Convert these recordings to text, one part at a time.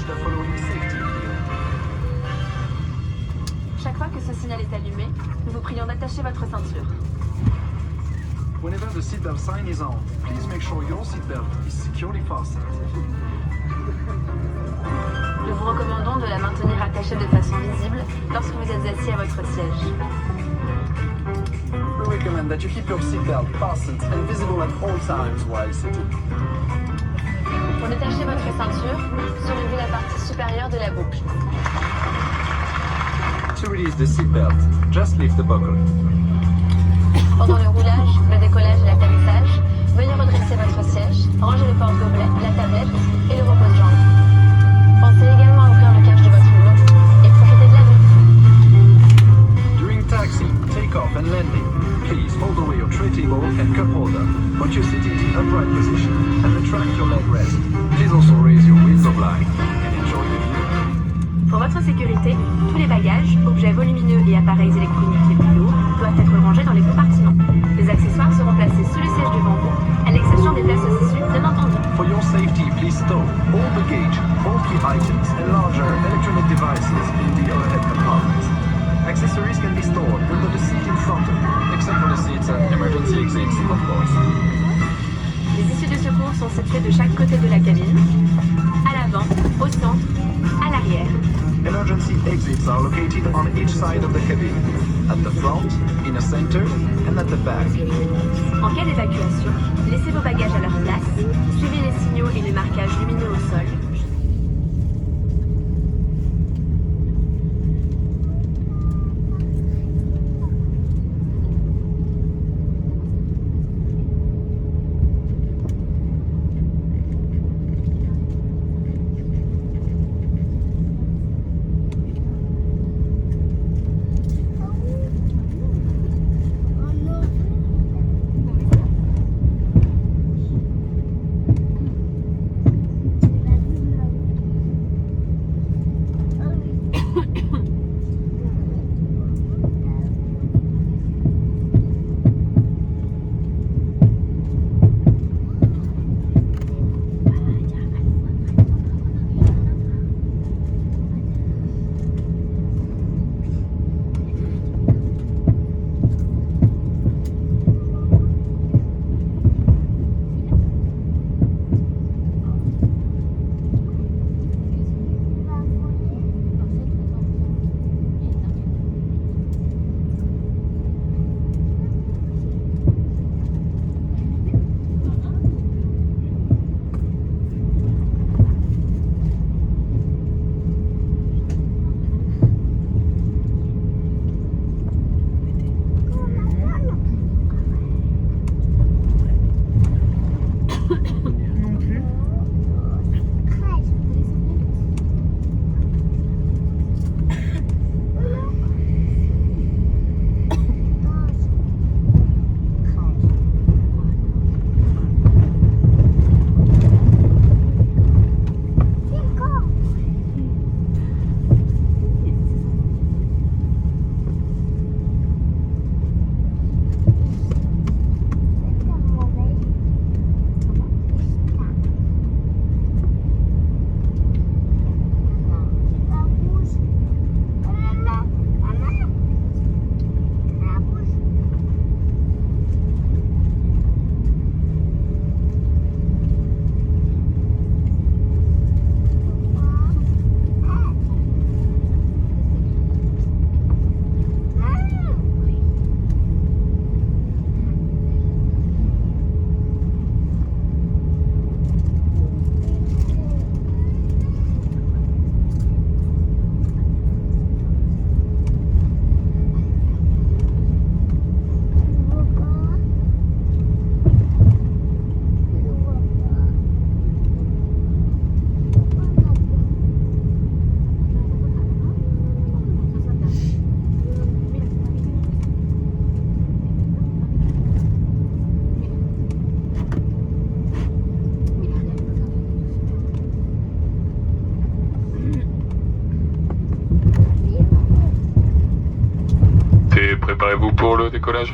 watch the following safety video. Chaque fois que ce signal est allumé, nous vous prions d'attacher votre ceinture. Whenever the seatbelt sign is on, please make sure your seatbelt is securely fastened. Nous vous recommandons de la maintenir attachée de façon visible lorsque vous êtes assis à votre siège. We recommend that you keep your seatbelt fastened and visible at all times while sitting. Pour détacher votre ceinture, soulevez la partie supérieure de la boucle. To release the seatbelt, just lift the buckle. Pendant le roulage, le décollage et l'atterrissage, veuillez redresser votre siège, ranger le porte-gobelet, la tablette et le repose-jambes. Pensez également à ouvrir le cache de votre rouleau et profitez de la vue. During taxi, takeoff and landing, please hold away your tray table and cup holder. Put your seat in the upright position and retract your leg rest. Please also raise your window blind and enjoy the view. Pour votre sécurité, tous les bagages, objets volumineux et appareils électroniques les plus lourds doivent être rangés dans les compartiments. Les accessoires seront placés sous le siège devant vous, à l'exception des places au-dessus, bien entendu. For your safety, please stow all baggage, bulky items, and larger electronic devices in the overhead compartments. Accessories can be stored under the seat in front of you, except for the seats and emergency exits, of course. Les issues de secours sont situées de chaque côté de la cabine, à l'avant, au centre, à l'arrière. Emergency exits are located on each side of the cabin, at the front, in the center, and at the back. En cas d'évacuation, laissez vos bagages à leur place, suivez les signaux et les marquages lumineux au sol. Préparez-vous pour le décollage.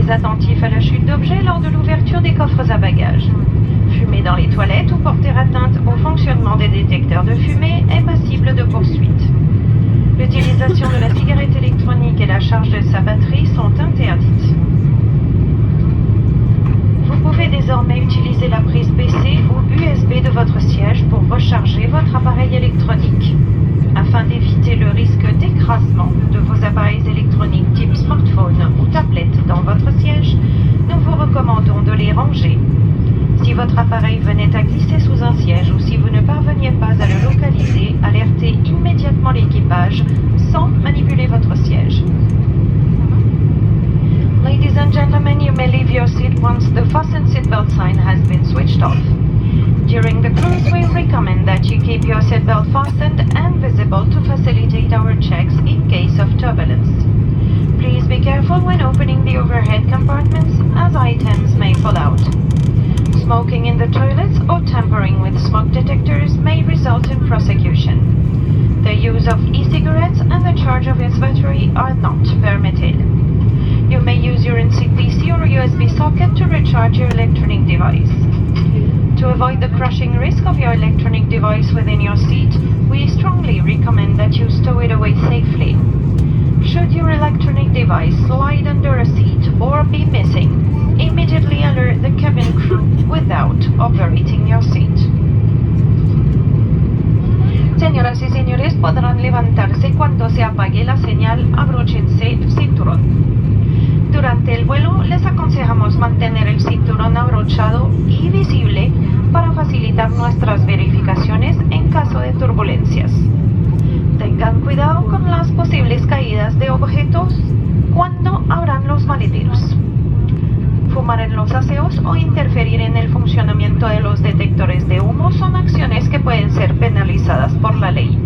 Soyez attentifs à la chute d'objets lors de l'ouverture des coffres à bagages. Fumer dans les toilettes ou porter atteinte au fonctionnement des détecteurs de fumée est passible de poursuite. L'utilisation de la cigarette électronique et la charge de sa batterie sont interdites. Vous pouvez désormais utiliser la prise PC ou USB de votre siège pour recharger votre appareil électronique. Afin d'éviter le risque d'écrasement de vos appareils électroniques type smartphone ou tablette dans votre siège, nous vous recommandons de les ranger. Si votre appareil venait à glisser sous un siège ou si vous ne parveniez pas à le localiser, alertez immédiatement l'équipage sans manipuler votre siège. Ladies and gentlemen, you may leave your seat once the fasten seatbelt sign has been switched off. During the cruise, we recommend that you keep your seatbelt fastened and visible to facilitate our checks in case of turbulence. Please be careful when opening the overhead compartments as items may fall out. Smoking in the toilets or tampering with smoke detectors may result in prosecution. The use of e-cigarettes and the charge of its battery are not permitted. You may use your in-seat PC or USB socket to recharge your electronic device. To avoid the crushing risk of your electronic device within your seat, we strongly recommend that you stow it away safely. Should your electronic device slide under a seat or be missing, immediately alert the cabin crew without operating your seat. Señoras y señores, podrán levantarse cuando se apague la señal abróchense el cinturón. Durante el vuelo les aconsejamos mantener el cinturón abrochado y visible para facilitar nuestras verificaciones en caso de turbulencias. Tengan cuidado con las posibles caídas de objetos cuando abran los maleteros. Fumar en los aseos o interferir en el funcionamiento de los detectores de humo son acciones que pueden ser penalizadas por la ley,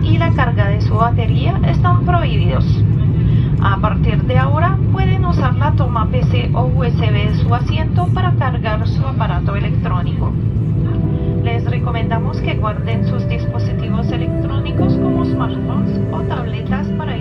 y la carga de su batería están prohibidos. A partir de ahora pueden usar la toma PC o USB de su asiento para cargar su aparato electrónico. Les recomendamos que guarden sus dispositivos electrónicos como smartphones o tabletas para